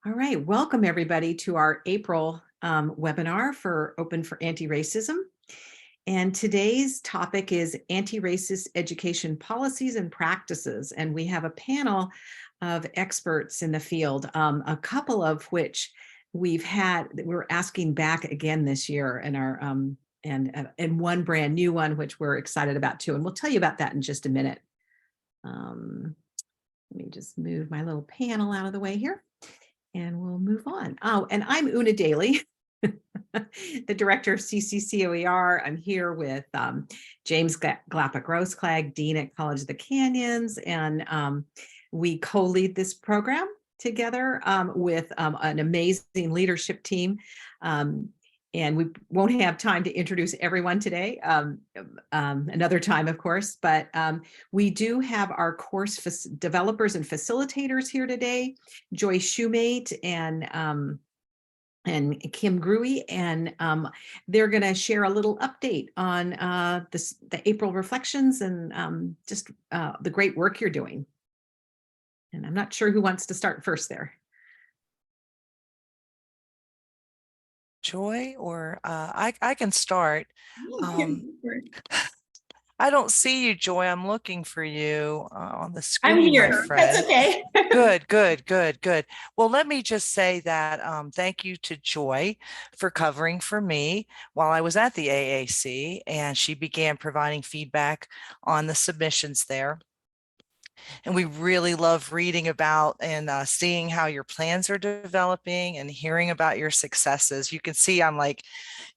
All right, welcome everybody to our April webinar for Open for Anti-Racism. And today's topic is anti-racist education policies and practices. And we have a panel of experts in the field, a couple of which we're asking back again this year in our and one brand new one, which we're excited about too. And we'll tell you about that in just a minute. Let me just move my little panel out of the way here. And we'll move on. Oh, and I'm Una Daly, the director of CCCOER. I'm here with James Glapick-Roseclag, Dean at College of the Canyons, and we co-lead this program together with an amazing leadership team. And we won't have time to introduce everyone today, another time, of course, but we do have our course developers and facilitators here today, Joy Shoemate and Kim Gruey, and they're going to share a little update on the April reflections and just the great work you're doing. And I'm not sure who wants to start first there. Joy, or I can start. I don't see you, Joy. I'm looking for you on the screen. I'm here. That's okay. Good. Well, let me just say that thank you to Joy for covering for me while I was at the AAC, and she began providing feedback on the submissions there. And we really love reading about and seeing how your plans are developing and hearing about your successes. You can see I'm like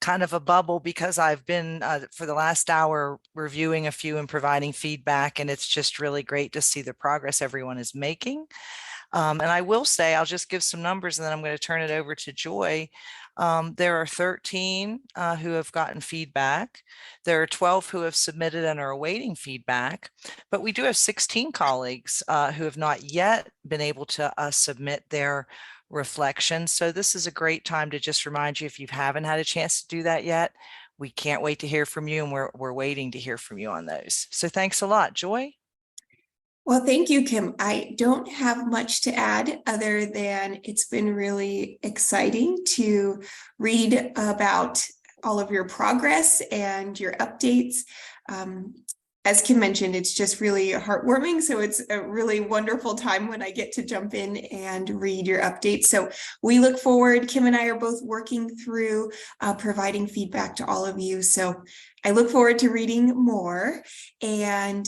kind of a bubble because I've been for the last hour reviewing a few and providing feedback, and it's just really great to see the progress everyone is making. And I will say, I'll just give some numbers and then I'm going to turn it over to Joy. There are 13 who have gotten feedback. There are 12 who have submitted and are awaiting feedback, but we do have 16 colleagues who have not yet been able to submit their reflections. So this is a great time to just remind you, if you haven't had a chance to do that yet, we can't wait to hear from you, and we're waiting to hear from you on those. So thanks a lot. Joy? Well, thank you, Kim. I don't have much to add other than it's been really exciting to read about all of your progress and your updates. As Kim mentioned, it's just really heartwarming. So it's a really wonderful time when I get to jump in and read your updates. So we look forward. Kim and I are both working through providing feedback to all of you. So I look forward to reading more. And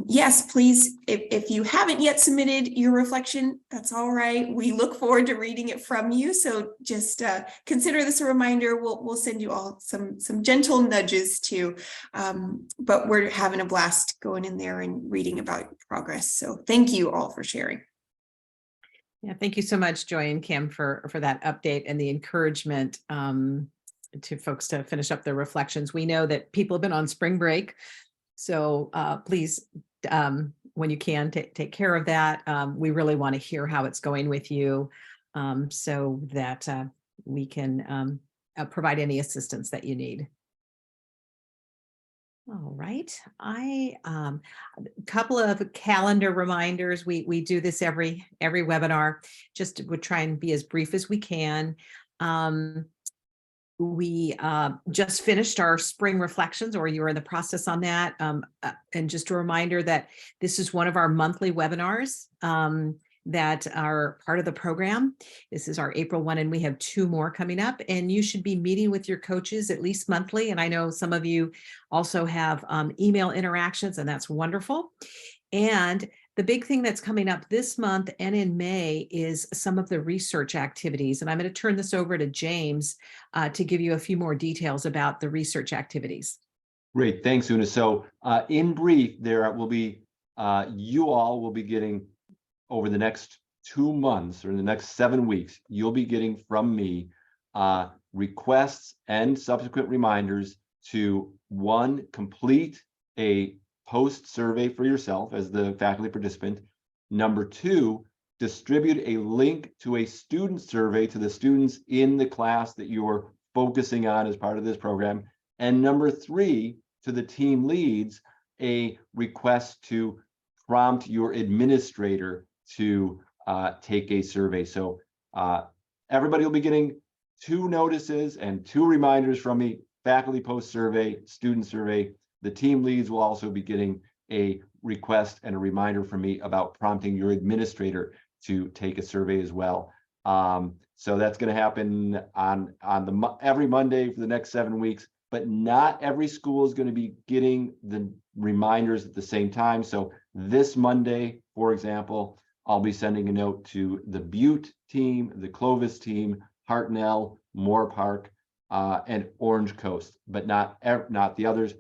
yes, please, if you haven't yet submitted your reflection, that's all right. We look forward to reading it from you. So just consider this a reminder. We'll send you all some gentle nudges too. But we're having a blast going in there and reading about your progress. So thank you all for sharing. Yeah, thank you so much, Joy and Kim, for that update and the encouragement to folks to finish up their reflections. We know that people have been on spring break, so please, when you can, take care of that. We really want to hear how it's going with you, so that we can provide any assistance that you need. All right, a couple of calendar reminders. We do this every webinar. Just would try and be as brief as we can. We just finished our spring reflections, or you are in the process on that. And just a reminder that this is one of our monthly webinars that are part of the program. This is our April one, and we have 2 more coming up, and you should be meeting with your coaches at least monthly. And I know some of you also have email interactions, and that's wonderful. And the big thing that's coming up this month and in May is some of the research activities. And I'm going to turn this over to James to give you a few more details about the research activities. Great, thanks, Una. So in brief, there will be, you all will be getting, over the next 2 months or the next 7 weeks, you'll be getting from me requests and subsequent reminders to, 1, complete a post survey for yourself as the faculty participant. Number 2, distribute a link to a student survey to the students in the class that you're focusing on as part of this program. And number 3, to the team leads, a request to prompt your administrator to take a survey. So Everybody will be getting 2 notices and 2 reminders from me: faculty post survey, student survey. The team leads will also be getting a request and a reminder from me about prompting your administrator to take a survey as well. So that's going to happen on every Monday for the next 7 weeks, but not every school is going to be getting the reminders at the same time. So this Monday, for example, I'll be sending a note to the Butte team, the Clovis team, Hartnell, Moore Park, and Orange Coast, but not the others,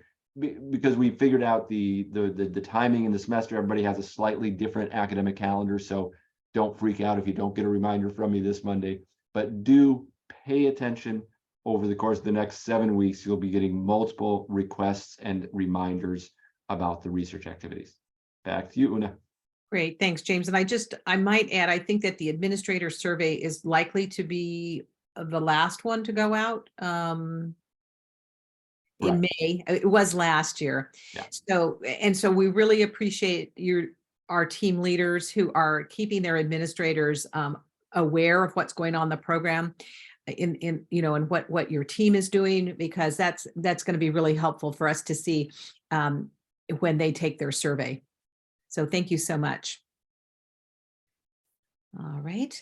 because we figured out the timing in the semester. Everybody has a slightly different academic calendar, so don't freak out if you don't get a reminder from me this Monday, but do pay attention. Over the course of the next 7 weeks, you'll be getting multiple requests and reminders about the research activities. Back to you, Una. Great, thanks, James. And I might add, I think that the administrator survey is likely to be the last one to go out in May. It was last year. Yeah. So we really appreciate our team leaders who are keeping their administrators aware of what's going on in the program, and what your team is doing, because that's going to be really helpful for us to see when they take their survey. So thank you so much. All right.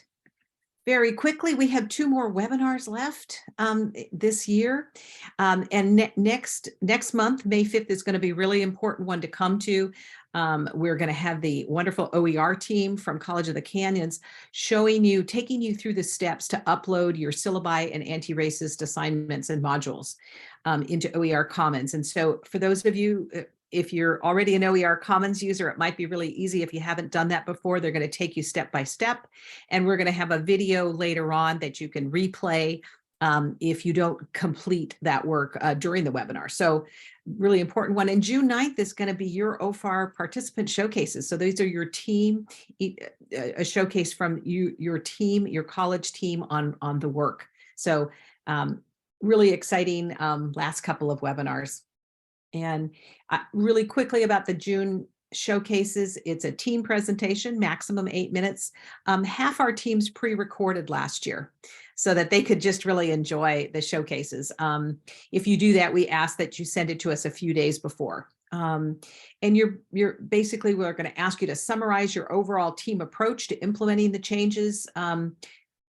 Very quickly, we have 2 more webinars left this year. And next month, May 5th, is going to be a really important one to come to. We're going to have the wonderful OER team from College of the Canyons taking you through the steps to upload your syllabi and anti-racist assignments and modules into OER Commons. And so for those of you, if you're already an OER Commons user, it might be really easy. If you haven't done that before, they're going to take you step by step. And we're going to have a video later on that you can replay if you don't complete that work during the webinar. So really important one. And June 9th is going to be your OFAR participant showcases. So these are your team, a showcase from your team, your college team on the work. So really exciting last couple of webinars. And really quickly about the June showcases, it's a team presentation, maximum 8 minutes. Half our teams pre-recorded last year so that they could just really enjoy the showcases. If you do that, we ask that you send it to us a few days before. And you're basically, we're going to ask you to summarize your overall team approach to implementing the changes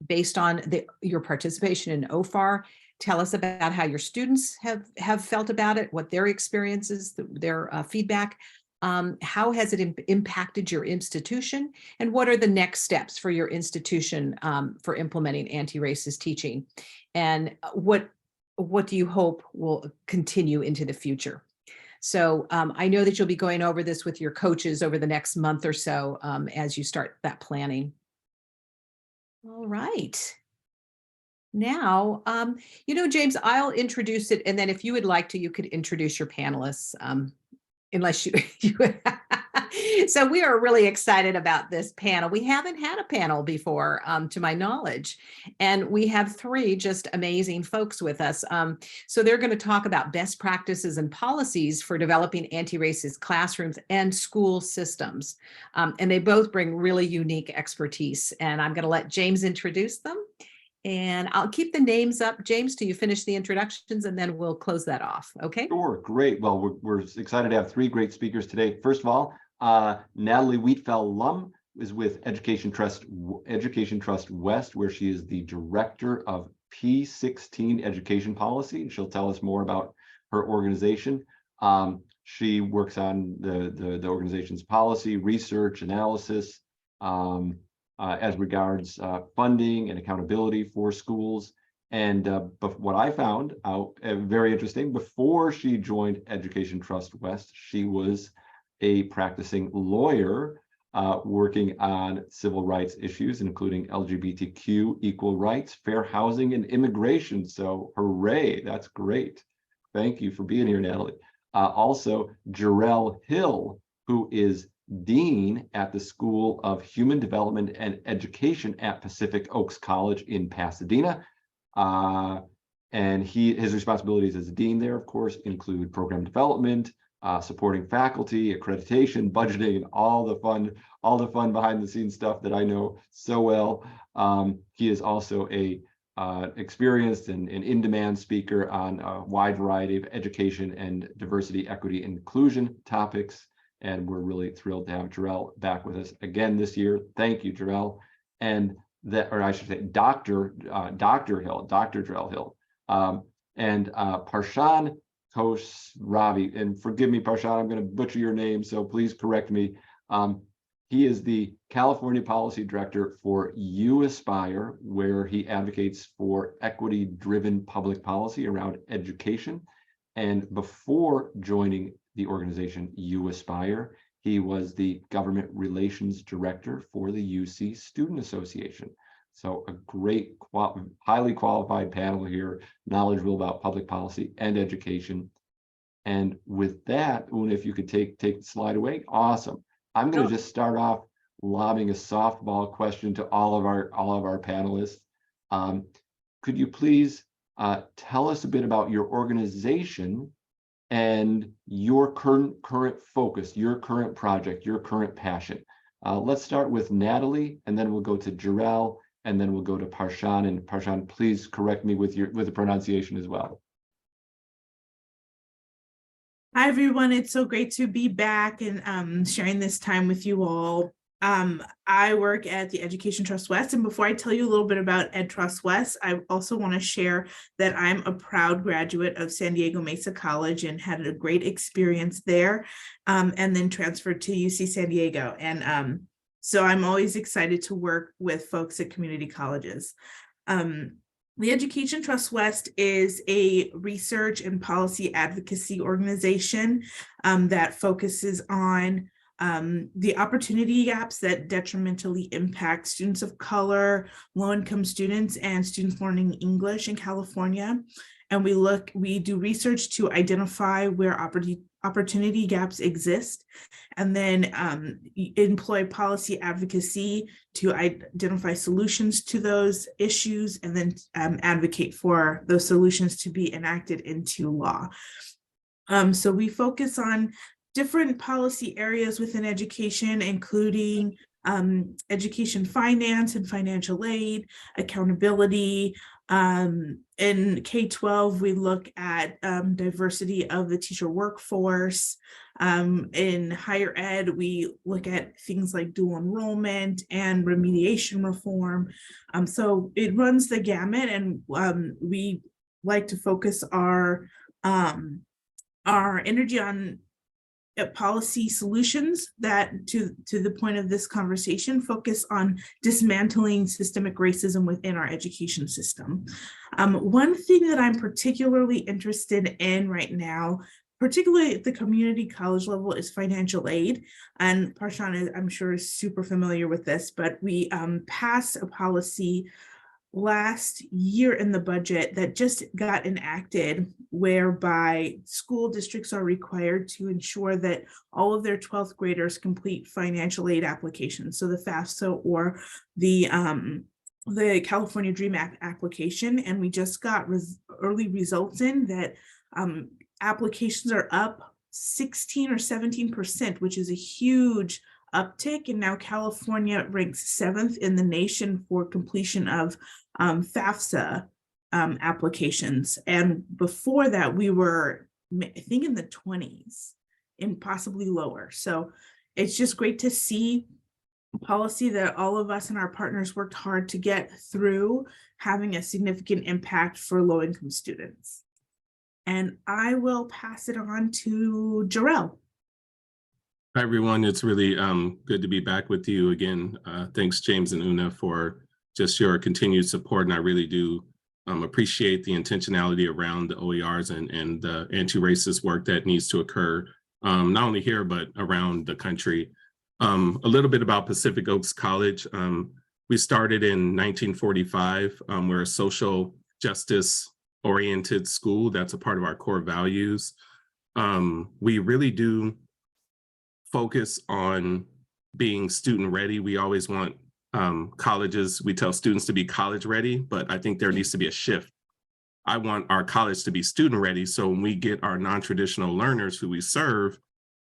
based on your participation in OFAR. Tell us about how your students have felt about it, what their experiences, their feedback. How has it impacted your institution? And what are the next steps for your institution for implementing anti-racist teaching? And what do you hope will continue into the future? So I know that you'll be going over this with your coaches over the next month or so as you start that planning. All right. Now, James, I'll introduce it, and then if you would like to, you could introduce your panelists, unless you So we are really excited about this panel. We haven't had a panel before, to my knowledge, and we have 3 just amazing folks with us. So they're going to talk about best practices and policies for developing anti-racist classrooms and school systems. And they both bring really unique expertise, and I'm going to let James introduce them. And I'll keep the names up. James, do you finish the introductions and then we'll close that off? Okay. Sure, great. Well, we're excited to have 3 great speakers today. First of all, Natalie Wheatfeld-Lum is with Education Trust West, where she is the director of P16 education policy. She'll tell us more about her organization. She works on the organization's policy, research, analysis, as regards funding and accountability for schools. And but what I found out very interesting, before she joined Education Trust West, she was a practicing lawyer working on civil rights issues, including LGBTQ, equal rights, fair housing, and immigration. So hooray, that's great. Thank you for being here, Natalie. Also, Jarrell Hill, who is Dean at the School of Human Development and Education at Pacific Oaks College in Pasadena. And his responsibilities as a dean there, of course, include program development, supporting faculty, accreditation, budgeting, and all the fun behind the scenes stuff that I know so well. He is also a experienced and in-demand speaker on a wide variety of education and diversity, equity, and inclusion topics. And we're really thrilled to have Jarrell back with us again this year. Thank you, Jarrell. And that, or I should say, Dr. Jarrell Hill. And Parshan Ravi, and forgive me, Parshan, I'm going to butcher your name, so please correct me. He is the California Policy Director for You Aspire, where he advocates for equity-driven public policy around education. And before joining the organization You Aspire, he was the Government Relations Director for the UC Student Association. So a great, highly qualified panel here, knowledgeable about public policy and education. And with that, Una, if you could take the slide away, awesome. I'm going to just start off lobbing a softball question to all of our panelists. Could you please tell us a bit about your organization and your current focus, your current project, your current passion? Let's start with Natalie, and then we'll go to Jarrell, and then we'll go to Parshan. And Parshan, please correct me with the pronunciation as well. Hi, everyone. It's so great to be back and sharing this time with you all. I work at the Education Trust West, and before I tell you a little bit about Ed Trust West, I also want to share that I'm a proud graduate of San Diego Mesa College and had a great experience there, and then transferred to UC San Diego. And so I'm always excited to work with folks at community colleges. The Education Trust West is a research and policy advocacy organization that focuses on the opportunity gaps that detrimentally impact students of color, low-income students, and students learning English in California. And we do research to identify where opportunity gaps exist, and then employ policy advocacy to identify solutions to those issues, and then advocate for those solutions to be enacted into law. So we focus on different policy areas within education, including education finance and financial aid, accountability. In K-12, we look at diversity of the teacher workforce. In higher ed, we look at things like dual enrollment and remediation reform. So it runs the gamut, and we like to focus our energy on policy solutions that, to the point of this conversation, focus on dismantling systemic racism within our education system. One thing that I'm particularly interested in right now, particularly at the community college level, is financial aid. And Parshan, I'm sure, is super familiar with this, but we passed a policy last year in the budget that just got enacted, whereby school districts are required to ensure that all of their 12th graders complete financial aid applications. So the FAFSA or the California DREAM Act application. And we just got early results in that applications are up 16 or 17%, which is a huge uptick. And now California ranks 7th in the nation for completion of FAFSA applications. And before that, we were, I think, in the 20s and possibly lower. So it's just great to see policy that all of us and our partners worked hard to get through having a significant impact for low-income students. And I will pass it on to Jarrell. Hi, everyone. It's really good to be back with you again. Thanks, James and Una, for just your continued support. And I really do appreciate the intentionality around the OERs and the anti-racist work that needs to occur, not only here, but around the country. A little bit about Pacific Oaks College. We started in 1945. We're a social justice oriented school. That's a part of our core values. We really do focus on being student ready. We always want colleges, we tell students to be college ready, but I think there needs to be a shift I want our college to be student ready. So when we get our non-traditional learners who we serve,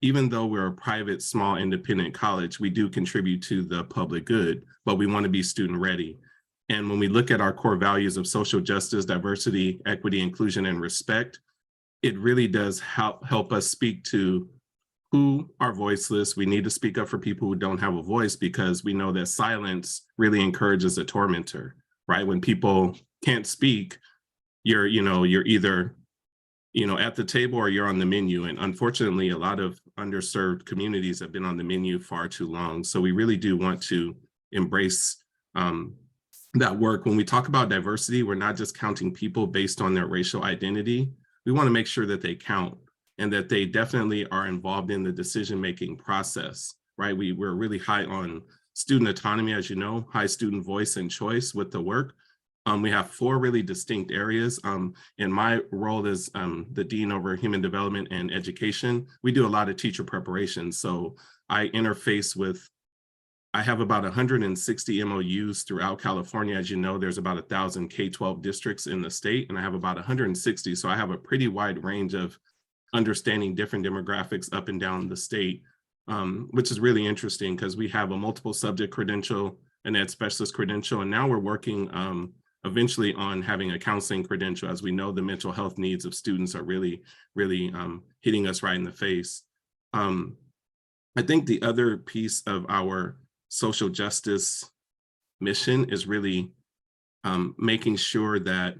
even though we're a private, small, independent college, we do contribute to the public good, but we want to be student ready. And when we look at our core values of social justice, diversity, equity, inclusion, and respect, it really does help us speak to who are voiceless. We need to speak up for people who don't have a voice, because we know that silence really encourages a tormentor, right? When people can't speak, you're either at the table or you're on the menu. And unfortunately, a lot of underserved communities have been on the menu far too long. So we really do want to embrace that work. When we talk about diversity, we're not just counting people based on their racial identity. We want to make sure that they count and that they definitely are involved in the decision-making process, right? We're really high on student autonomy, as you know, high student voice and choice with the work. We have 4 really distinct areas. In my role as the Dean over Human Development and Education, we do a lot of teacher preparation. So I interface with, I have about 160 MOUs throughout California. As you know, there's about 1,000 K-12 districts in the state, and I have about 160. So I have a pretty wide range of understanding different demographics up and down the state, which is really interesting because we have a multiple subject credential, an ed specialist credential, and now we're working eventually on having a counseling credential. As we know, the mental health needs of students are really hitting us right in the face. I think the other piece of our social justice mission is really making sure that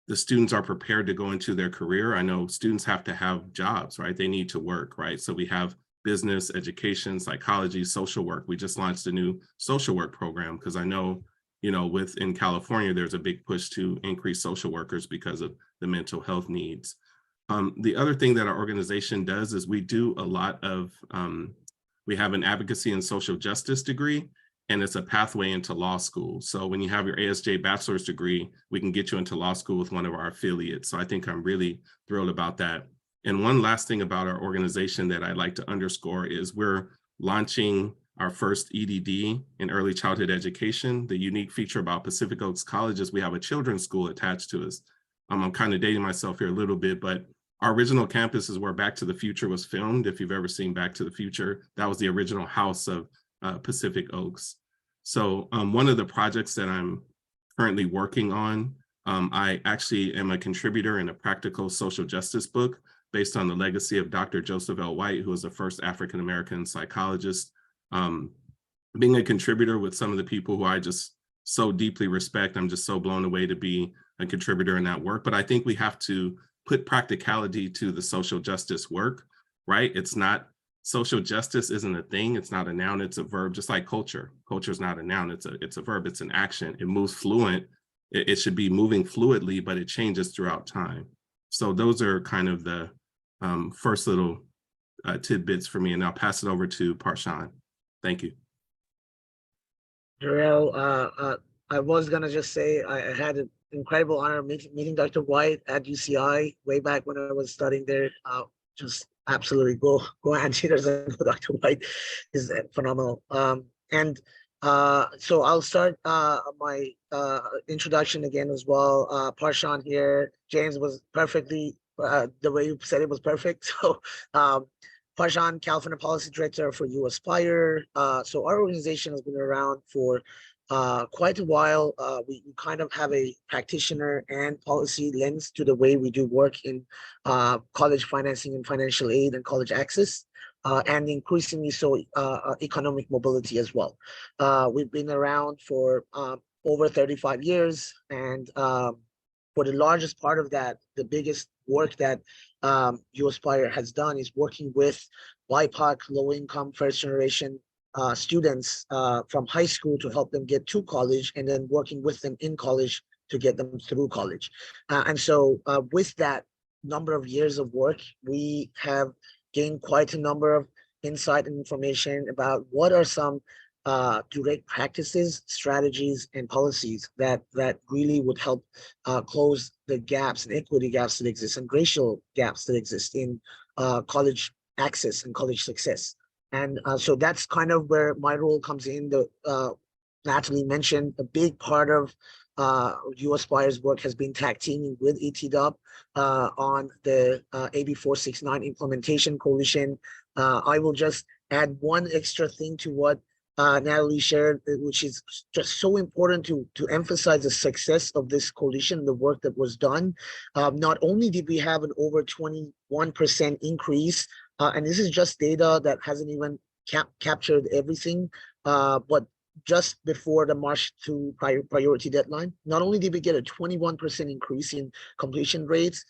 the students are prepared to go into their career. I know students have to have jobs, right? They need to work, right? So we have business, education, psychology, social work. We just launched a new social work program because I know, in California, there's a big push to increase social workers because of the mental health needs. The other thing that our organization does is we do a lot of, we have an advocacy and social justice degree, and it's a pathway into law school. So when you have your ASJ bachelor's degree, we can get you into law school with one of our affiliates. So I think I'm really thrilled about that. And one last thing about our organization that I'd like to underscore is we're launching our first EDD in early childhood education. The unique feature about Pacific Oaks College is we have a children's school attached to us. I'm kind of dating myself here a little bit, but our original campus is where Back to the Future was filmed. If you've ever seen Back to the Future, that was the original house of Pacific Oaks. So one of the projects that I'm currently working on, I actually am a contributor in a practical social justice book based on the legacy of Dr. Joseph L. White, who was the first African-American psychologist. Being a contributor with some of the people who I just so deeply respect, I'm just so blown away to be a contributor in that work. But I think we have to put practicality to the social justice work, right? It's not, social justice isn't a thing, it's not a noun, it's a verb, just like culture. Culture is not a noun, it's a verb, it's an action. It moves fluent, it should be moving fluidly, but it changes throughout time. So those are kind of the first little tidbits for me, and I'll pass it over to Parshan. Thank you. Jarrell, I was gonna just say I had an incredible honor meeting Dr. White at UCI way back when I was studying there. Just absolutely go Antiracist and Dr. White is phenomenal. So I'll start my introduction again as well. Parshan here. James was perfectly, the way you said it was perfect. So Parshan, California Policy Director for USpire. So our organization has been around for quite a while. We kind of have a practitioner and policy lens to the way we do work in college financing and financial aid and college access, and increasingly so economic mobility as well. We've been around for over 35 years, and for the largest part of that, the biggest work that USpire has done is working with BIPOC, low-income, first-generation students from high school to help them get to college, and then working with them in college to get them through college. And so with that number of years of work, we have gained quite a number of insight and information about what are some direct practices, strategies, and policies that really would help close the gaps and equity gaps that exist and racial gaps that exist in college access and college success. And so that's kind of where my role comes in. Natalie mentioned a big part of USpire's work has been tag teaming with ETW on the AB 469 implementation coalition. I will just add one extra thing to what Natalie shared, which is just so important to emphasize the success of this coalition, the work that was done. Not only did we have an over 21% increase, and this is just data that hasn't even captured everything, but just before the March to priority deadline, not only did we get a 21% increase in completion rates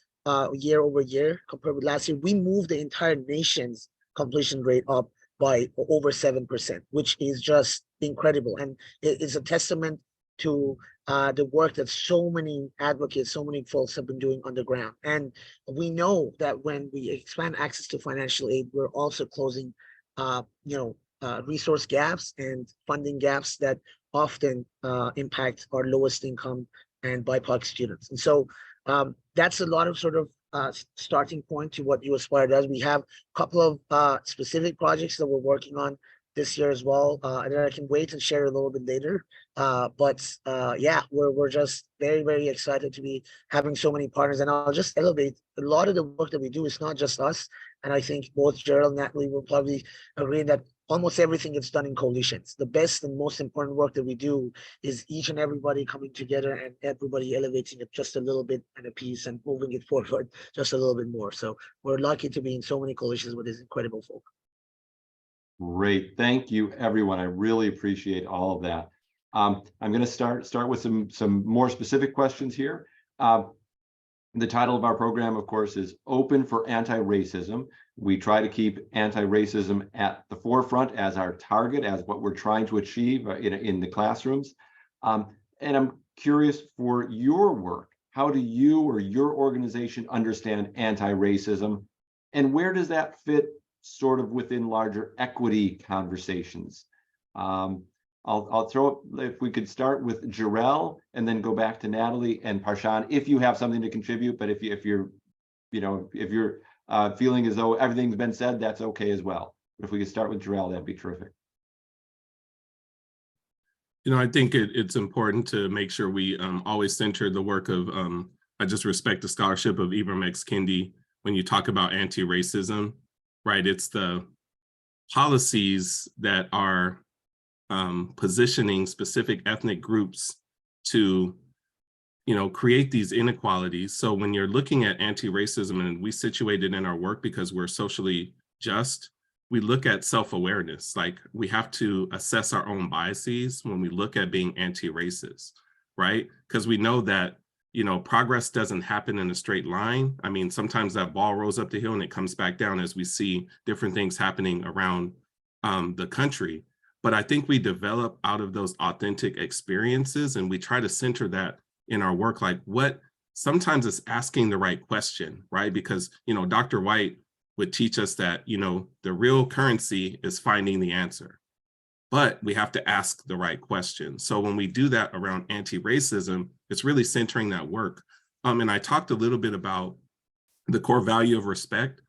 year over year compared with last year, we moved the entire nation's completion rate up by over 7%, which is just incredible. And it is a testament to the work that so many advocates, so many folks have been doing on the ground. And we know that when we expand access to financial aid, we're also closing, resource gaps and funding gaps that often impact our lowest income and BIPOC students. And so that's a lot of sort of starting point to what USpire does. We have a couple of specific projects that we're working on this year as well, and I can wait and share a little bit later. Yeah, we're just very, very excited to be having so many partners. And I'll just elevate a lot of the work that we do. It's not just us, and I think both Gerald and Natalie will probably agree that almost everything gets done in coalitions. The best and most important work that we do is each and everybody coming together and everybody elevating it just a little bit and a piece and moving it forward just a little bit more. So we're lucky to be in so many coalitions with these incredible folk. Great, thank you, everyone. I really appreciate all of that. I'm going to start with some more specific questions here. The title of our program, of course, is Open for Anti-Racism. We try to keep anti-racism at the forefront as our target, as what we're trying to achieve in the classrooms. And I'm curious, for your work, how do you or your organization understand anti-racism, and where does that fit sort of within larger equity conversations? I'll throw up, if we could start with Jarrell and then go back to Natalie and Parshan, if you have something to contribute. But if you're feeling as though everything's been said, that's okay as well. But if we could start with Jarrell, that'd be terrific. I think it's important to make sure we always center the work of, I just respect the scholarship of Ibram X. Kendi when you talk about anti-racism, right? It's the policies that are positioning specific ethnic groups to, create these inequalities. So when you're looking at anti-racism, and we situate it in our work because we're socially just, we look at self-awareness. Like, we have to assess our own biases when we look at being anti-racist, right? Because we know that, progress doesn't happen in a straight line. I mean, sometimes that ball rolls up the hill and it comes back down as we see different things happening around the country. But I think we develop out of those authentic experiences, and we try to center that in our work. Like, sometimes it's asking the right question, right? Because, Dr. White would teach us that, the real currency is finding the answer, but we have to ask the right question. So when we do that around anti-racism, it's really centering that work. And I talked a little bit about the core value of respect.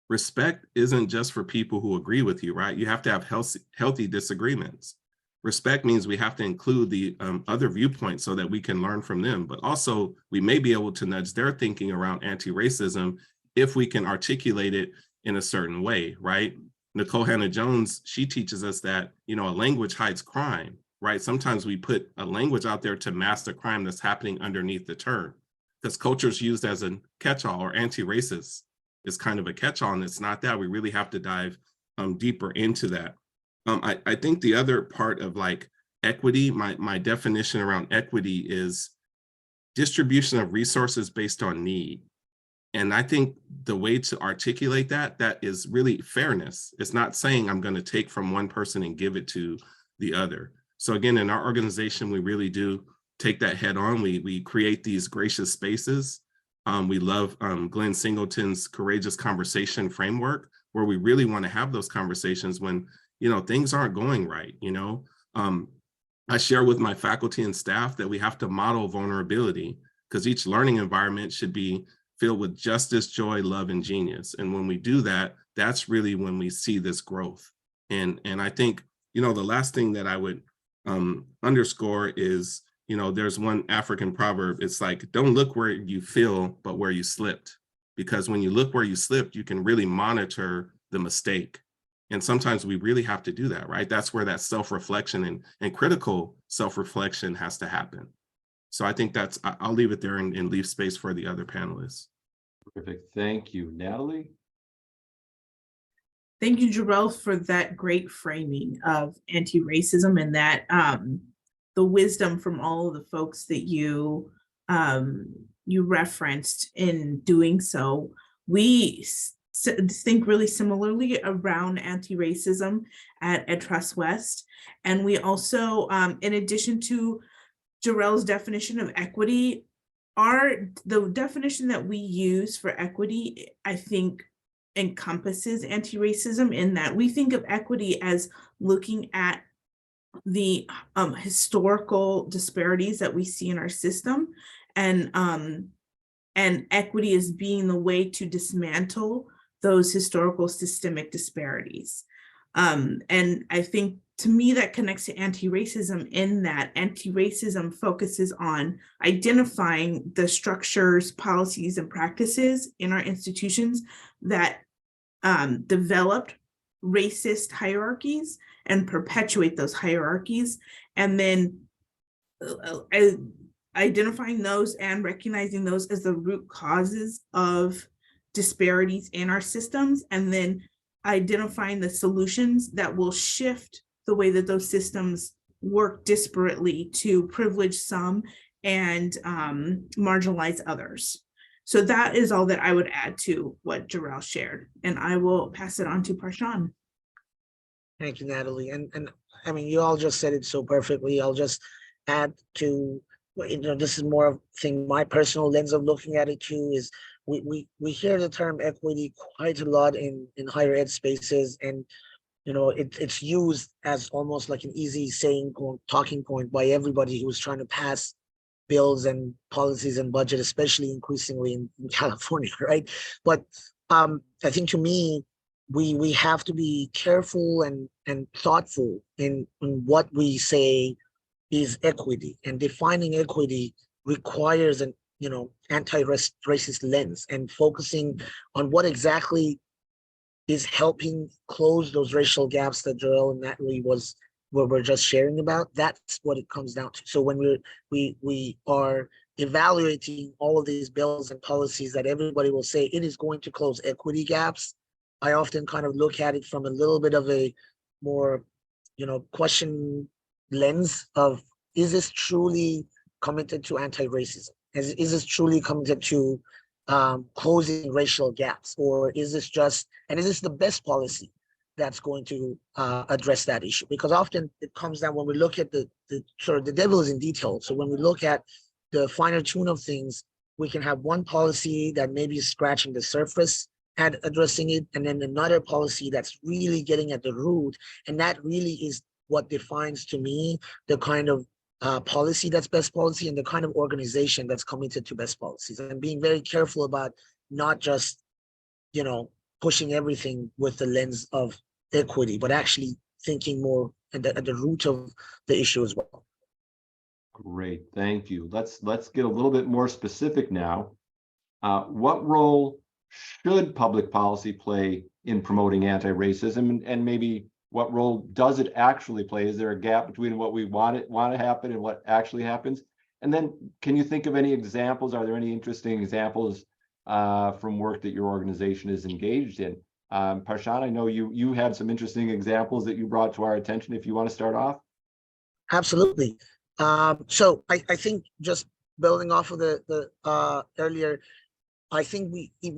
Respect isn't just for people who agree with you, right? You have to have healthy disagreements. Respect means we have to include the other viewpoints so that we can learn from them, but also we may be able to nudge their thinking around anti-racism if we can articulate it in a certain way, right? Nicole Hannah-Jones, she teaches us that, a language hides crime, right? Sometimes we put a language out there to mask the crime that's happening underneath the term, because culture is used as a catch-all, or anti-racist is kind of a catch-all, and it's not that. We really have to dive deeper into that. I think the other part of like equity, my definition around equity is distribution of resources based on need. And I think the way to articulate that is really fairness. It's not saying I'm going to take from one person and give it to the other. So again, in our organization, we really do take that head on. We create these gracious spaces. We love Glenn Singleton's Courageous Conversation framework, where we really want to have those conversations when, things aren't going right. I share with my faculty and staff that we have to model vulnerability, because each learning environment should be filled with justice, joy, love, and genius. And when we do that, that's really when we see this growth. And I think, the last thing that I would underscore is, You know, there's one African proverb. It's like, don't look where you feel, but where you slipped. Because when you look where you slipped, you can really monitor the mistake. And sometimes we really have to do that, right? That's where that self-reflection and critical self-reflection has to happen. So I think I'll leave it there and leave space for the other panelists. Perfect. Thank you. Natalie? Thank you, Jarrell, for that great framing of anti-racism and that the wisdom from all of the folks that you referenced in doing so. We think really similarly around anti-racism at Trust West. And we also, in addition to Jarrell's definition of equity, the definition that we use for equity, I think, encompasses anti-racism in that we think of equity as looking at the historical disparities that we see in our system, and equity is being the way to dismantle those historical systemic disparities. And I think, to me, that connects to anti-racism in that anti-racism focuses on identifying the structures, policies, and practices in our institutions that developed racist hierarchies and perpetuate those hierarchies, and then identifying those and recognizing those as the root causes of disparities in our systems, and then identifying the solutions that will shift the way that those systems work disparately to privilege some and marginalize others. So that is all that I would add to what Jarrell shared, and I will pass it on to Parshan. Thank you, Natalie. And I mean, you all just said it so perfectly. I'll just add to, this is more of thing, my personal lens of looking at it too, is we hear the term equity quite a lot in higher ed spaces, and it's used as almost like an easy saying, talking point by everybody who's trying to pass bills and policies and budget, especially increasingly in California, right? But I think, to me, we have to be careful and thoughtful in what we say is equity, and defining equity requires an anti-racist lens, and focusing on what exactly is helping close those racial gaps that Joel and Natalie were just sharing about. That's what it comes down to. So when we are evaluating all of these bills and policies that everybody will say it is going to close equity gaps, I often kind of look at it from a little bit of a more, question lens of, is this truly committed to anti-racism? Is this truly committed to closing racial gaps, or is this the best policy that's going to address that issue? Because often it comes down, when we look at the devil is in detail. So when we look at the finer tune of things, we can have one policy that maybe is scratching the surface and addressing it, and then another policy that's really getting at the root, and that really is what defines, to me, the kind of policy that's best policy, and the kind of organization that's committed to best policies, and being very careful about not just pushing everything with the lens of equity, but actually thinking more at the root of the issue as well. Great, thank you. Let's get a little bit more specific now. What role should public policy play in promoting anti-racism, and maybe what role does it actually play? Is there a gap between what we want to happen and what actually happens? And then, can you think of any examples? Are there any interesting examples from work that your organization is engaged in? Parshan, I know you had some interesting examples that you brought to our attention. If you want to start off. Absolutely. So I think, just building off of the earlier, I think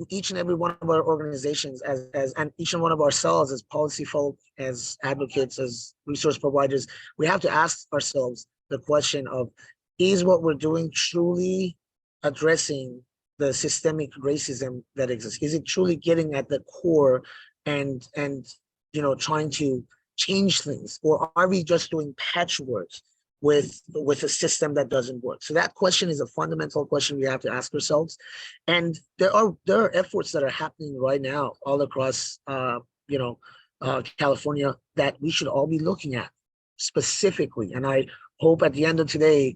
each and every one of our organizations, and each and one of ourselves as policy folk, as advocates, as resource providers, we have to ask ourselves the question of, is what we're doing truly addressing the systemic racism that exists? Is it truly getting at the core and trying to change things, or are we just doing patchwork with a system that doesn't work? So that question is a fundamental question we have to ask ourselves. And there are efforts that are happening right now all across California that we should all be looking at specifically. And I hope at the end of today,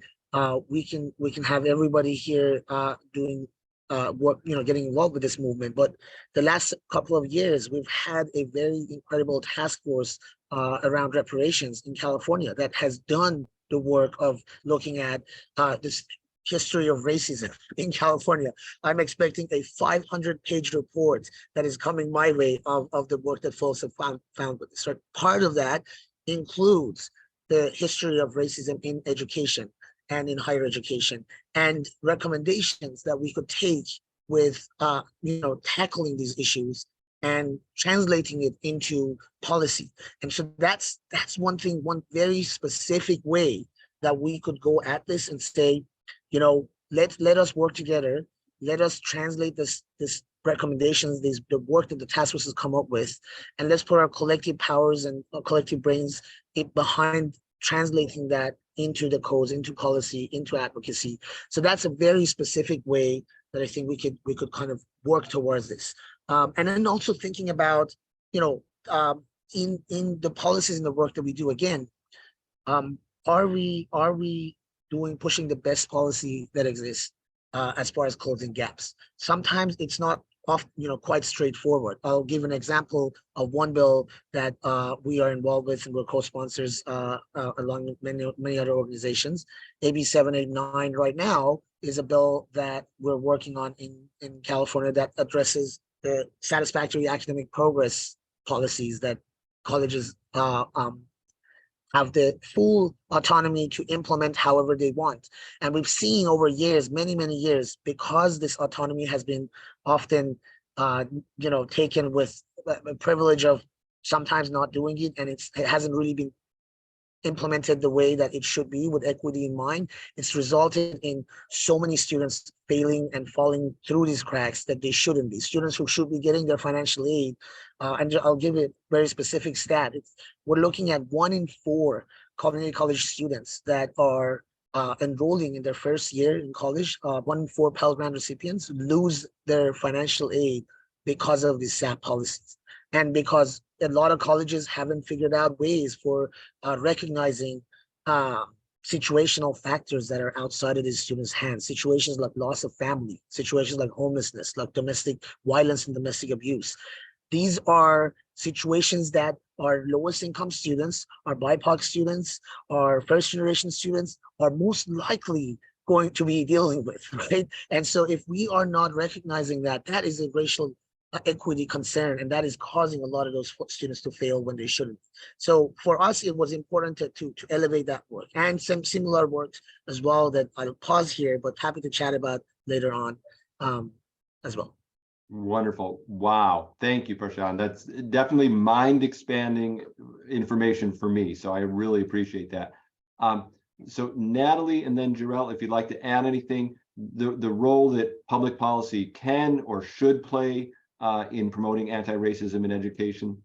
we can have everybody here doing work, getting involved with this movement. But the last couple of years, we've had a very incredible task force around reparations in California that has done the work of looking at this history of racism in California. I'm expecting a 500-page report that is coming my way of the work that folks have found with this. So part of that includes the history of racism in education and in higher education, and recommendations that we could take with tackling these issues and translating it into policy. And so that's one thing, one very specific way that we could go at this and say, let us work together. Let us translate this recommendations, the work that the task force has come up with, and let's put our collective powers and our collective brains behind translating that into the codes, into policy, into advocacy. So that's a very specific way that I think we could kind of work towards this. And then also thinking about, in the policies and the work that we do, again, are we pushing the best policy that exists as far as closing gaps? Sometimes it's not quite straightforward. I'll give an example of one bill that we are involved with, and we're co-sponsors along with many other organizations. AB 789 right now is a bill that we're working on in California that addresses the satisfactory academic progress policies that colleges have the full autonomy to implement however they want. And we've seen over years, many years, because this autonomy has been often, taken with the privilege of sometimes not doing it, and it hasn't really been implemented the way that it should be with equity in mind. It's resulted in so many students failing and falling through these cracks that they shouldn't be. Students who should be getting their financial aid, and I'll give a very specific stat. We're looking at 1 in 4 community college students that are enrolling in their first year in college. 1 in 4 Pell Grant recipients lose their financial aid because of these SAP policies, and because a lot of colleges haven't figured out ways for recognizing situational factors that are outside of these students' hands, situations like loss of family, situations like homelessness, like domestic violence and domestic abuse. These are situations that our lowest income students, our BIPOC students, our first generation students are most likely going to be dealing with, right? And so if we are not recognizing that, that is a racial equity concern, and that is causing a lot of those students to fail when they shouldn't. So for us, it was important to elevate that work, and some similar work as well that I'll pause here, but happy to chat about later on as well. Wonderful. Wow. Thank you, Prashant. That's definitely mind expanding information for me. So I really appreciate that. So Natalie and then Jarrell, if you'd like to add anything, the role that public policy can or should play in promoting anti-racism in education.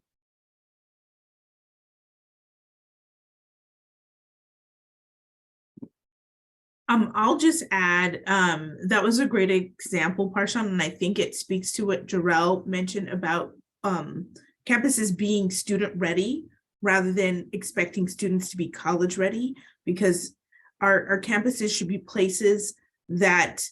I'll just add, that was a great example, Parshan, and I think it speaks to what Jarrell mentioned about campuses being student ready rather than expecting students to be college ready, because our campuses should be places that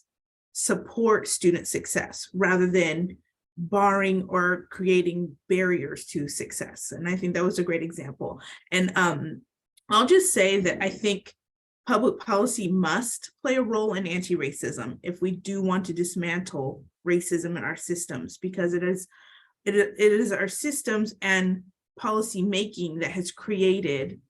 support student success rather than barring or creating barriers to success. And I think that was a great example. And I'll just say that I think public policy must play a role in anti-racism if we do want to dismantle racism in our systems, because it is our systems and policy making that has created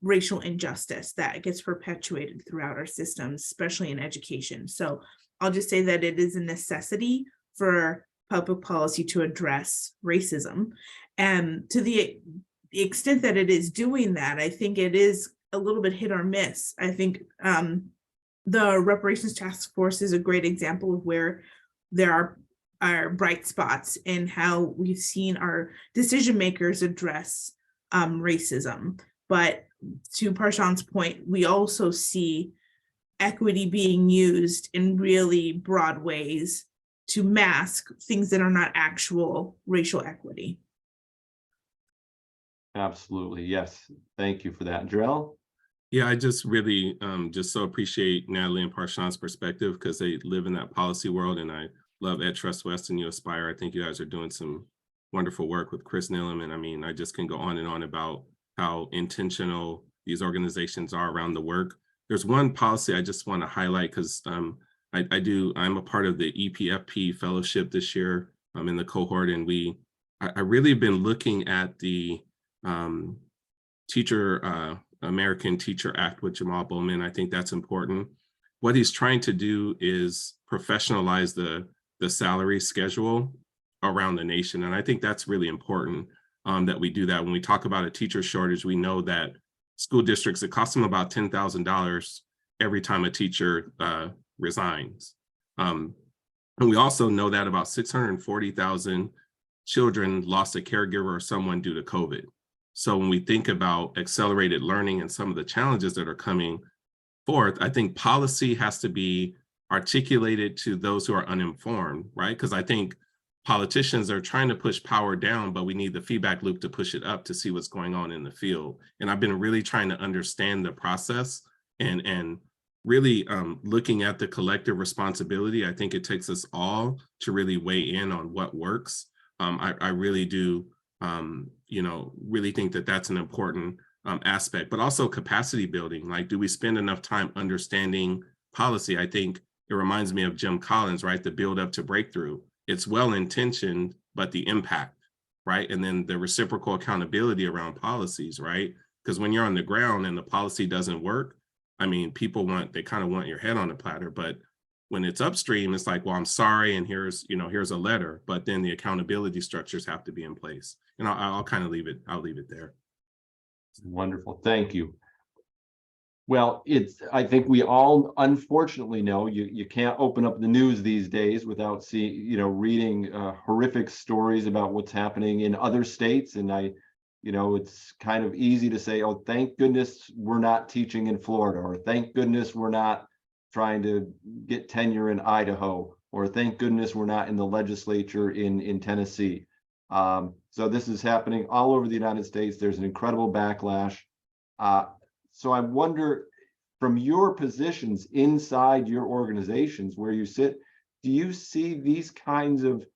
racial injustice that gets perpetuated throughout our systems, especially in education. So I'll just say that it is a necessity for public policy to address racism. And to the extent that it is doing that, I think it is a little bit hit or miss. I think the reparations task force is a great example of where there are bright spots in how we've seen our decision makers address racism. But to Parshan's point, we also see equity being used in really broad ways to mask things that are not actual racial equity. Absolutely. Yes. Thank you for that. Jarrell? Yeah, I just really just so appreciate Natalie and Parshan's perspective because they live in that policy world, and I love Ed Trust West and you Aspire. I think you guys are doing some wonderful work with Chris Nillum, and I mean, I just can go on and on about how intentional these organizations are around the work. There's one policy I just want to highlight because I'm a part of the EPFP fellowship this year. I'm in the cohort, and I really have been looking at the American Teacher Act with Jamal Bowman. I think that's important. What he's trying to do is professionalize the salary schedule around the nation. And I think that's really important that we do that. When we talk about a teacher shortage, we know that school districts, it costs them about $10,000 every time a teacher resigns. And we also know that about 640,000 children lost a caregiver or someone due to COVID. So when we think about accelerated learning and some of the challenges that are coming forth, I think policy has to be articulated to those who are uninformed, right? Because I think politicians are trying to push power down, but we need the feedback loop to push it up to see what's going on in the field. And I've been really trying to understand the process and really looking at the collective responsibility. I think it takes us all to really weigh in on what works. I really do really think that that's an important aspect, but also capacity building. Like, do we spend enough time understanding policy? I think it reminds me of Jim Collins, right? The build up to breakthrough. It's well-intentioned, but the impact, right? And then the reciprocal accountability around policies, right? Because when you're on the ground and the policy doesn't work, I mean, they kind of want your head on a platter, but when it's upstream, it's like, well, I'm sorry, and here's a letter, but then the accountability structures have to be in place. And I'll kind of leave it there. Wonderful, thank you. Well, I think we all unfortunately know you can't open up the news these days without reading horrific stories about what's happening in other states. And it's kind of easy to say, oh, thank goodness we're not teaching in Florida, or thank goodness we're not trying to get tenure in Idaho, or thank goodness we're not in the legislature in Tennessee. So this is happening all over the United States. There's an incredible backlash. So I wonder, from your positions inside your organizations where you sit, do you see this kind of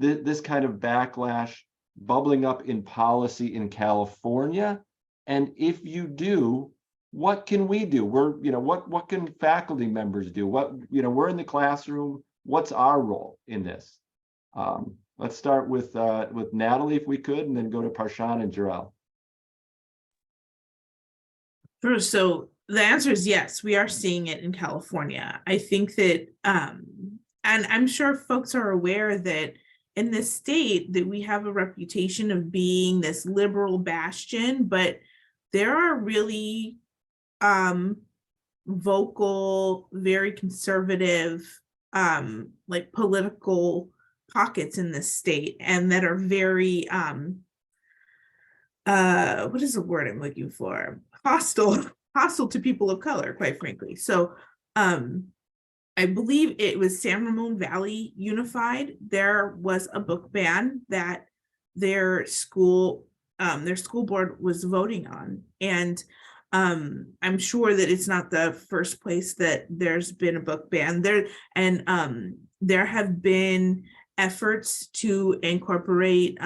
backlash bubbling up in policy in California? And if you do, what can we do? What can faculty members do? We're in the classroom. What's our role in this? Let's start with Natalie, if we could, and then go to Parshan and Jarrell. Sure. So the answer is yes, we are seeing it in California. I think that, and I'm sure folks are aware that in this state that we have a reputation of being this liberal bastion, but there are really vocal, very conservative, political pockets in this state, and that are very, what is the word I'm looking for? Hostile to people of color, quite frankly. So I believe it was San Ramon Valley Unified. There was a book ban that their school board was voting on. And I'm sure that it's not the first place that there's been a book ban there. And there have been efforts to incorporate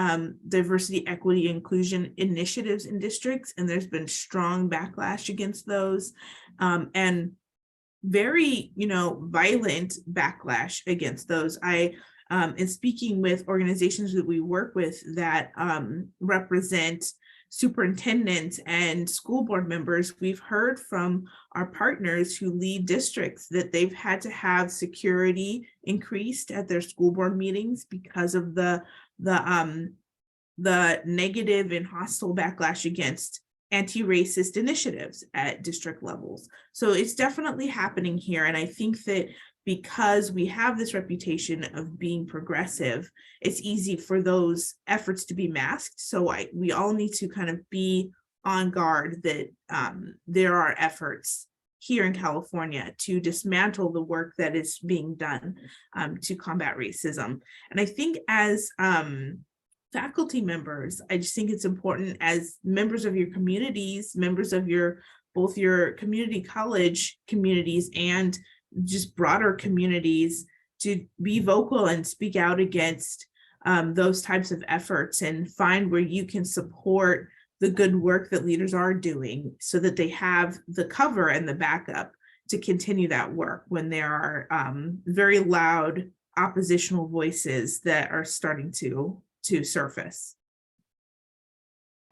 diversity, equity, inclusion initiatives in districts, and there's been strong backlash against those, and very, violent backlash against those. In speaking with organizations that we work with that represent superintendents and school board members, we've heard from our partners who lead districts that they've had to have security increased at their school board meetings because of the negative and hostile backlash against anti-racist initiatives at district levels. So it's definitely happening here. And I think that because we have this reputation of being progressive, it's easy for those efforts to be masked. So we all need to kind of be on guard that there are efforts here in California to dismantle the work that is being done to combat racism. And I think as faculty members, I just think it's important, as members of your communities, members of your both your community college communities and just broader communities to be vocal and speak out against those types of efforts, and find where you can support the good work that leaders are doing, so that they have the cover and the backup to continue that work when there are very loud oppositional voices that are starting to surface.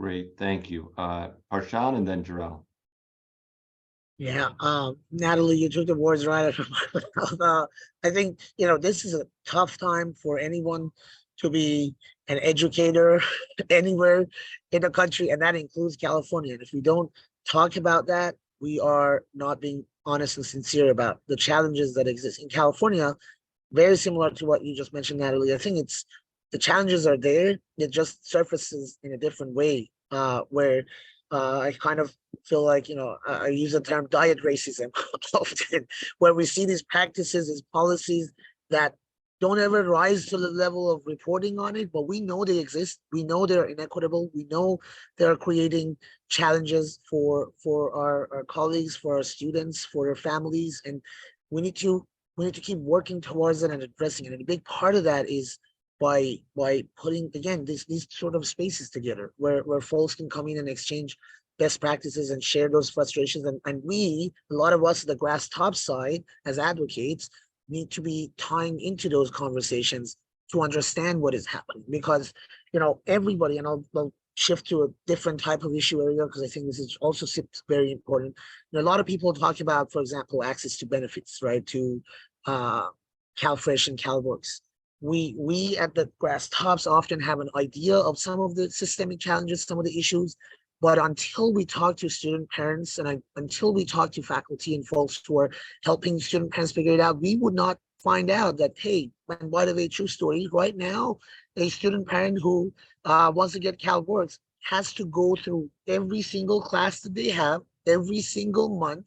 Great, thank you. Parshan and then Jarrell. Yeah, Natalie, you took the words right out of my mouth. I think, this is a tough time for anyone to be an educator anywhere in the country, and that includes California. And if we don't talk about that, we are not being honest and sincere about the challenges that exist in California. Very similar to what you just mentioned, Natalie. I think the challenges are there. It just surfaces in a different way, where I kind of feel like, I use the term diet racism often, where we see these practices, these policies that don't ever rise to the level of reporting on it, but we know they exist. We know they're inequitable. We know they're creating challenges for our colleagues, for our students, for our families, and we need to keep working towards it and addressing it. And a big part of that is by putting, again, these sort of spaces together where folks can come in and exchange best practices and share those frustrations. And we, a lot of us at the grass top side as advocates, need to be tying into those conversations to understand what is happening, because everybody, and I'll shift to a different type of issue area, because I think this is also very important. A lot of people talk about, for example, access to benefits, right, to CalFresh and CalWorks. We at the grass tops often have an idea of some of the systemic challenges, some of the issues, but until we talk to student parents and until we talk to faculty and folks who are helping student parents figure it out, we would not find out that, hey, and by the way, true story, right now, a student parent who wants to get CalWorks has to go through every single class that they have every single month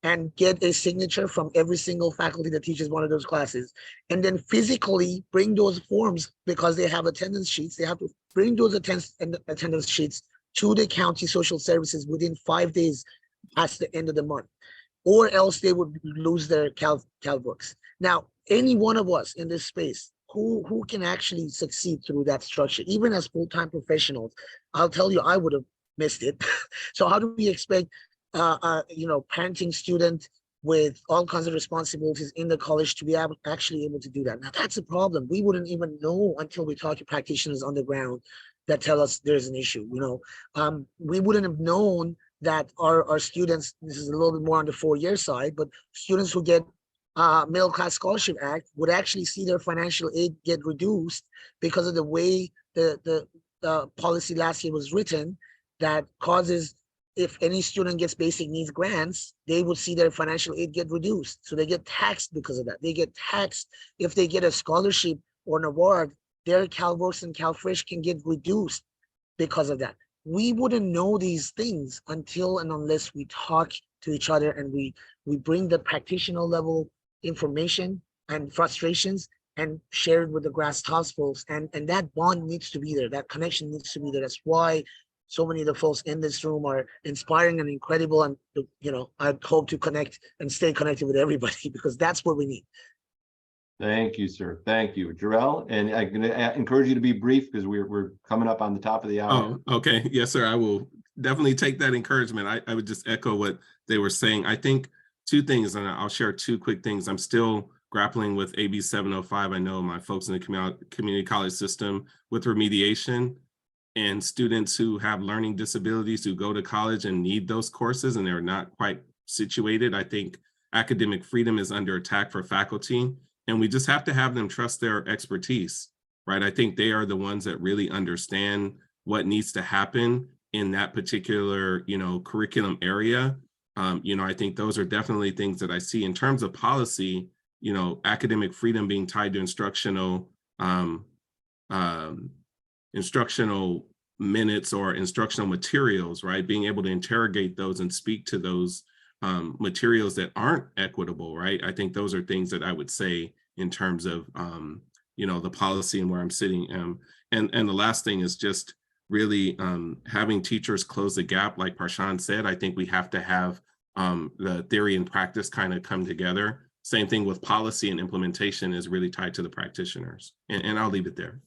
and get a signature from every single faculty that teaches one of those classes, and then physically bring those forms, because they have attendance sheets. They have to bring those attendance sheets to the county social services within 5 days at the end of the month, or else they would lose their CalWorks. Now, any one of us in this space who can actually succeed through that structure, even as full-time professionals, I'll tell you, I would have missed it. So how do we expect parenting student with all kinds of responsibilities in the college to be actually able to do that? Now, that's a problem. We wouldn't even know until we talk to practitioners on the ground that tell us there's an issue. We wouldn't have known that our students, this is a little bit more on the 4-year side, but students who get Middle Class Scholarship Act would actually see their financial aid get reduced because of the way the policy last year was written, that causes, if any student gets basic needs grants, they would see their financial aid get reduced. So they get taxed because of that. They get taxed if they get a scholarship or an award. Their CalWorks and CalFresh can get reduced because of that. We wouldn't know these things until and unless we talk to each other and we bring the practitioner level information and frustrations and share it with the grass tops folks. And that bond needs to be there. That connection needs to be there. That's why so many of the folks in this room are inspiring and incredible. And, I hope to connect and stay connected with everybody, because that's what we need. Thank you, sir. Thank you, Jarrell. And I'm going to encourage you to be brief, because we're coming up on the top of the hour. Oh, okay. Yes, sir. I will definitely take that encouragement. I would just echo what they were saying. I think 2 things, and I'll share 2 quick things. I'm still grappling with AB 705. I know my folks in the community college system with remediation and students who have learning disabilities who go to college and need those courses and they're not quite situated. I think academic freedom is under attack for faculty, and we just have to have them trust their expertise, right? I think they are the ones that really understand what needs to happen in that particular, curriculum area. I think those are definitely things that I see in terms of policy, academic freedom being tied to instructional minutes or instructional materials, right? Being able to interrogate those and speak to those materials that aren't equitable, right? I think those are things that I would say in terms of, the policy and where I'm sitting. And the last thing is just really having teachers close the gap, like Parshan said. I think we have to have the theory and practice kind of come together. Same thing with policy and implementation is really tied to the practitioners. And I'll leave it there.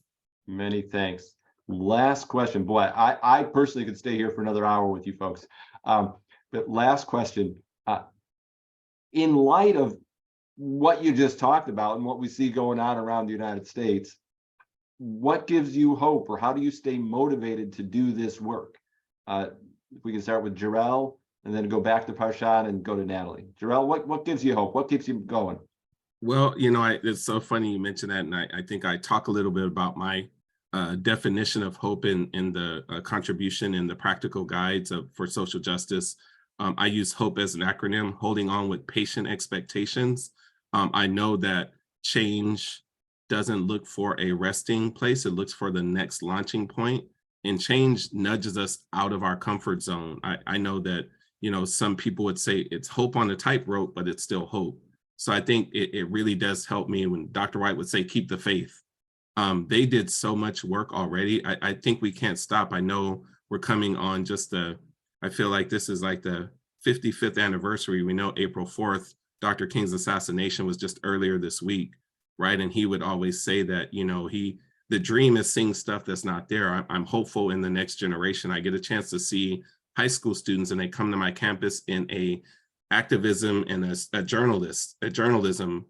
Many thanks. Last question. Boy, I personally could stay here for another hour with you folks. But last question. In light of what you just talked about and what we see going on around the United States, what gives you hope, or how do you stay motivated to do this work? If we can start with Jarrell and then go back to Parshan and go to Natalie. Jarrell, what gives you hope? What keeps you going? Well, you know, it's so funny you mentioned that, and I think I talk a little bit about my definition of hope in the contribution in the practical guides for social justice. I use HOPE as an acronym, holding on with patient expectations. I know that change doesn't look for a resting place, it looks for the next launching point, and change nudges us out of our comfort zone. I know that, you know, some people would say it's hope on a tightrope, but it's still hope. So I think it really does help me when Dr. White would say, keep the faith. They did so much work already. I think we can't stop. I know we're coming on I feel like this is like the 55th anniversary. We know April 4th, Dr. King's assassination was just earlier this week, right? And he would always say that, you know, the dream is seeing stuff that's not there. I'm hopeful in the next generation. I get a chance to see high school students and they come to my campus in a activism and a journalism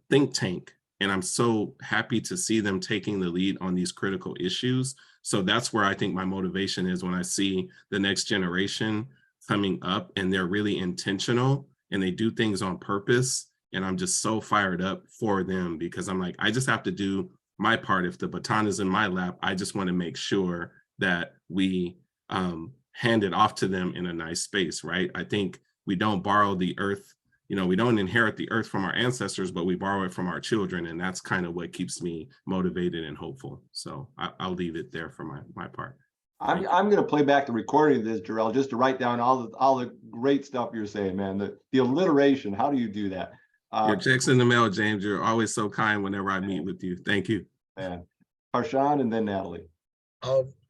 think tank. And I'm so happy to see them taking the lead on these critical issues. So that's where I think my motivation is when I see the next generation coming up and they're really intentional and they do things on purpose. And I'm just so fired up for them because I'm like, I just have to do my part. If the baton is in my lap, I just want to make sure that we hand it off to them in a nice space, right? I think we don't borrow the earth, you know, we don't inherit the earth from our ancestors, but we borrow it from our children. And that's kind of what keeps me motivated and hopeful. So I'll leave it there for my part. I'm going to play back the recording of this, Jarrell, just to write down all the great stuff you're saying, man. The alliteration, how do you do that? Your check's in the mail, James. You're always so kind whenever I meet with you. Thank you. Man. Parshan and then Natalie.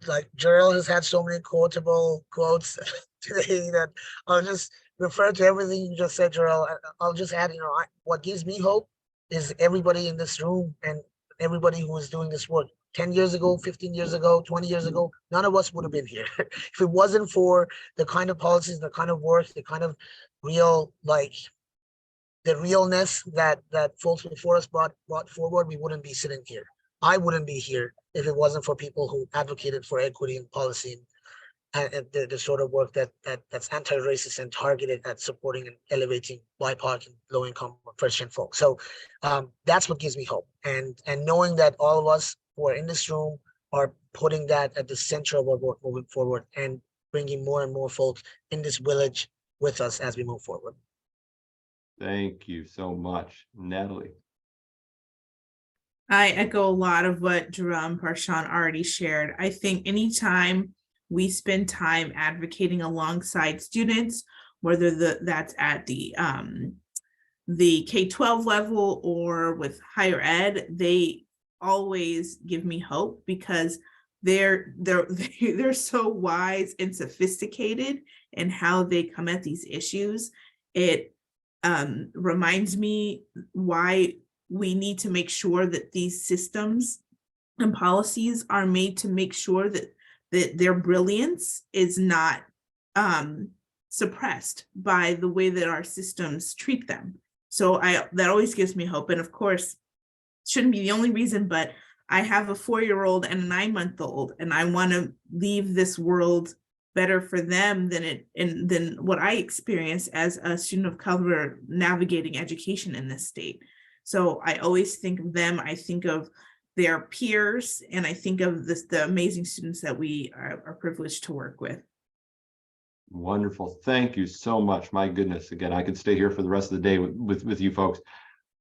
Like Jarrell has had so many quotable quotes today that I'll just refer to everything you just said, Jarrell. I'll just add, you know, what gives me hope is everybody in this room and everybody who is doing this work. 10 years ago, 15 years ago, 20 years ago, none of us would have been here. If it wasn't for the kind of policies, the kind of work, the kind of real, like, the realness that folks before us brought forward, we wouldn't be sitting here. I wouldn't be here if it wasn't for people who advocated for equity and policy and the sort of work that's anti-racist and targeted at supporting and elevating BIPOC and low-income first-gen folks. So that's what gives me hope. And knowing that all of us who are in this room are putting that at the center of our work moving forward and bringing more and more folks in this village with us as we move forward. Thank you so much, Natalie. I echo a lot of what Jerome Parshan already shared. I think anytime we spend time advocating alongside students, whether that's at the K-12 level or with higher ed, they always give me hope because they're so wise and sophisticated in how they come at these issues. It reminds me why we need to make sure that these systems and policies are made to make sure that their brilliance is not suppressed by the way that our systems treat them. So that always gives me hope. And of course, shouldn't be the only reason, but I have a 4-year-old and a 9-month-old, and I want to leave this world better for them than what I experienced as a student of color navigating education in this state. So I always think of them, I think of their peers, and I think of the amazing students that we are privileged to work with. Wonderful. Thank you so much. My goodness. Again, I could stay here for the rest of the day with you folks.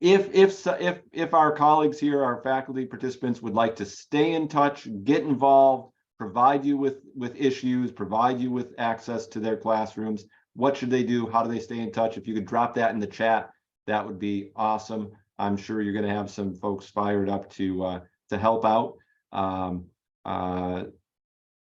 If our colleagues here, our faculty participants would like to stay in touch, get involved, provide you with issues, provide you with access to their classrooms, what should they do? How do they stay in touch? If you could drop that in the chat, that would be awesome. I'm sure you're going to have some folks fired up to help out.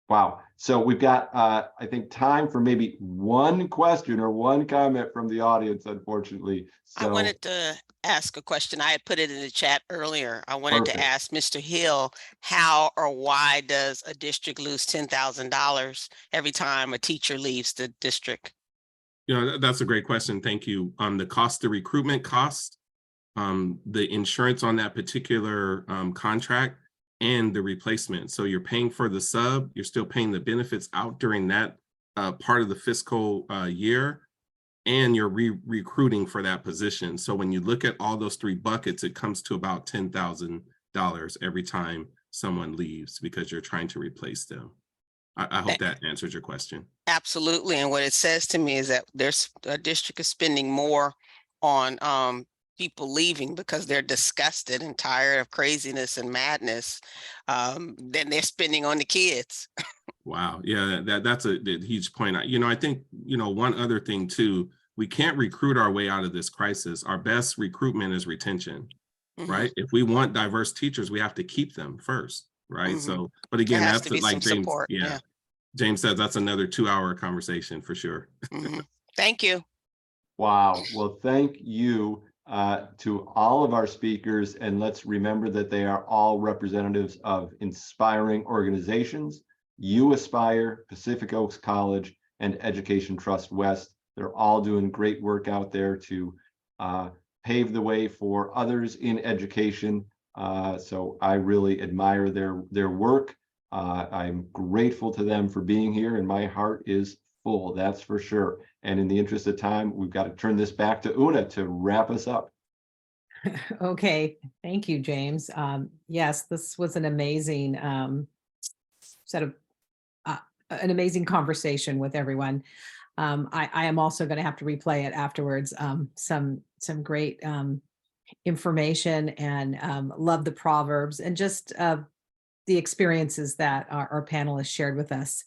Wow. So we've got, I think, time for maybe one question or one comment from the audience, unfortunately. I So wanted to ask a question. I had put it in the chat earlier. I wanted to perfect. ask Mr. Hill, how or why does a district lose $10,000 every time a teacher leaves the district? You know, that's a great question. Thank you. The cost, the recruitment cost, the insurance on that particular contract, and the replacement. So you're paying for the sub, you're still paying the benefits out during that part of the fiscal year, and you're recruiting for that position. So when you look at all those three buckets, it comes to about $10,000 every time someone leaves because you're trying to replace them. I hope that answers your question. Absolutely. And what it says to me is that there's a district is spending more on people leaving because they're disgusted and tired of craziness and madness than they're spending on the kids. Wow. Yeah, that's a huge point. I think, one other thing too, we can't recruit our way out of this crisis. Our best recruitment is retention, right? If we want diverse teachers, we have to keep them first, right? So, but again, There has that's to be like some James, support. yeah. James says that's another 2-hour conversation for sure. Thank you. Wow. Well, thank you to all of our speakers. And let's remember that they are all representatives of inspiring organizations. You Aspire, Pacific Oaks College, and Education Trust West. They're all doing great work out there to pave the way for others in education. So I really admire their work. I'm grateful to them for being here, and my heart is full, that's for sure. And in the interest of time, we've got to turn this back to Una to wrap us up. Okay, thank you, James. Yes, this was an amazing set of an amazing conversation with everyone. I am also going to have to replay it afterwards. Some great information, and love the proverbs and just the experiences that our panelists shared with us.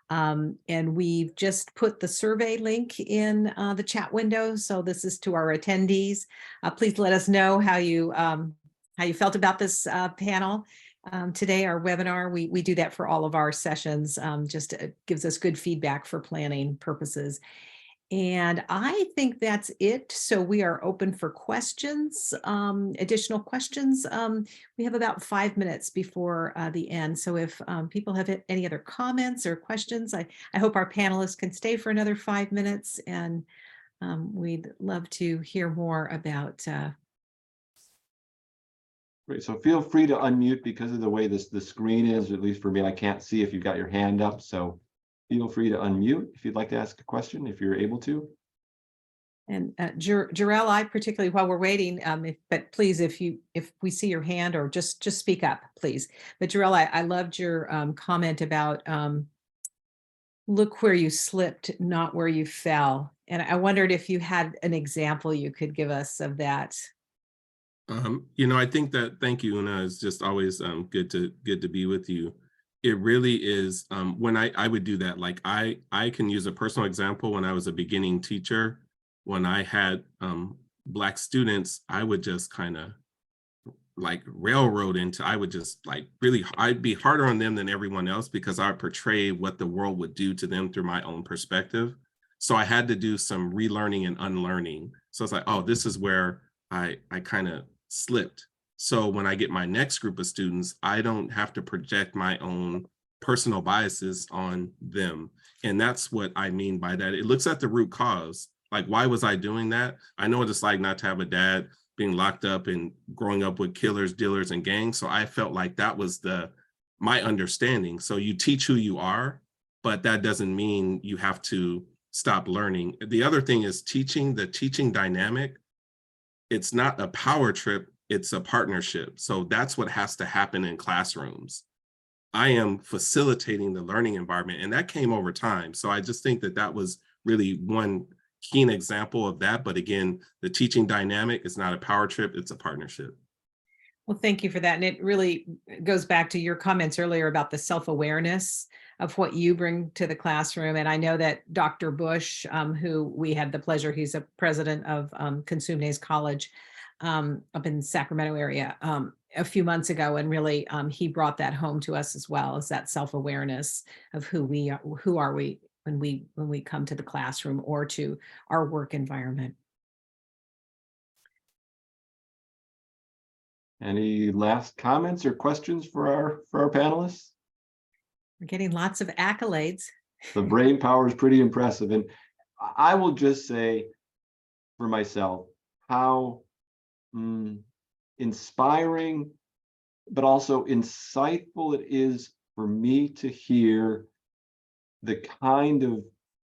And we've just put the survey link in the chat window. So this is to our attendees. Please let us know how you felt about this panel today, our webinar. We do that for all of our sessions. Just gives us good feedback for planning purposes. And I think that's it. So we are open for questions, additional questions. We have about 5 minutes before the end. So if people have any other comments or questions, I hope our panelists can stay for another 5 minutes, and we'd love to hear more about. Great. So feel free to unmute because of the way the screen is, at least for me, I can't see if you've got your hand up. So feel free to unmute if you'd like to ask a question, if you're able to. And Jarell, I particularly, while we're waiting, but please, if we see your hand, or just speak up, please. But Jarell, I loved your comment about look where you slipped, not where you fell. And I wondered if you had an example you could give us of that. I think that, thank you, Una. It's just always good to be with you. It really is. When I would do that, like I can use a personal example. When I was a beginning teacher, when I had Black students, I would just kind of like railroad into, I would just like really, I'd be harder on them than everyone else because I would portray what the world would do to them through my own perspective. So I had to do some relearning and unlearning. So it's like, oh, this is where I kind of slipped. So when I get my next group of students, I don't have to project my own personal biases on them. And that's what I mean by that. It looks at the root cause. Like, why was I doing that? I know what it's like not to have a dad being locked up and growing up with killers, dealers, and gangs. So I felt like that was my understanding. So you teach who you are, but that doesn't mean you have to stop learning. The other thing is the teaching dynamic. It's not a power trip, it's a partnership. So that's what has to happen in classrooms. I am facilitating the learning environment, and that came over time. So I just think that was really one keen example of that. But again, the teaching dynamic is not a power trip, it's a partnership. Well, thank you for that. And it really goes back to your comments earlier about the self-awareness of what you bring to the classroom. And I know that Dr. Bush, who we had the pleasure, he's a president of Consumnes College up in the Sacramento area. a few months ago, and really he brought that home to us as well, as that self-awareness of who we are, who are we when we come to the classroom or to our work environment. Any last comments or questions for our panelists? We're getting lots of accolades. The brain power is pretty impressive. And I will just say for myself, how inspiring, but also insightful it is for me to hear the kind of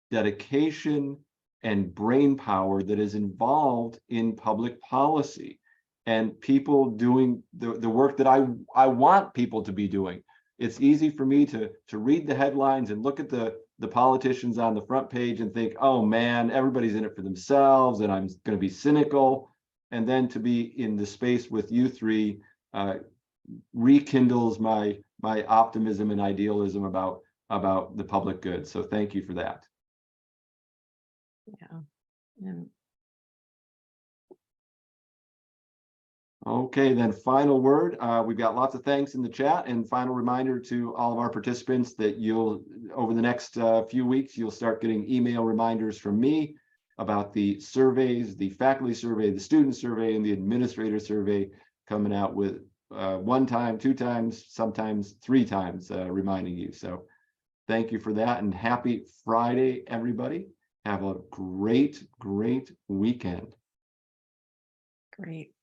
dedication and brain power that is involved in public policy and people doing the work that I want people to be doing. It's easy for me to read the headlines and look at the politicians on the front page and think, oh man, everybody's in it for themselves and I'm going to be cynical. And then to be in the space with you three rekindles my optimism and idealism about the public good. So thank you for that. Yeah. And okay, then final word. We've got lots of thanks in the chat, and final reminder to all of our participants that you'll, over the next few weeks, you'll start getting email reminders from me about the surveys, the faculty survey, the student survey, and the administrator survey coming out with 1 time, 2 times, sometimes 3 times reminding you. So thank you for that, and happy Friday, everybody. Have a great weekend. great.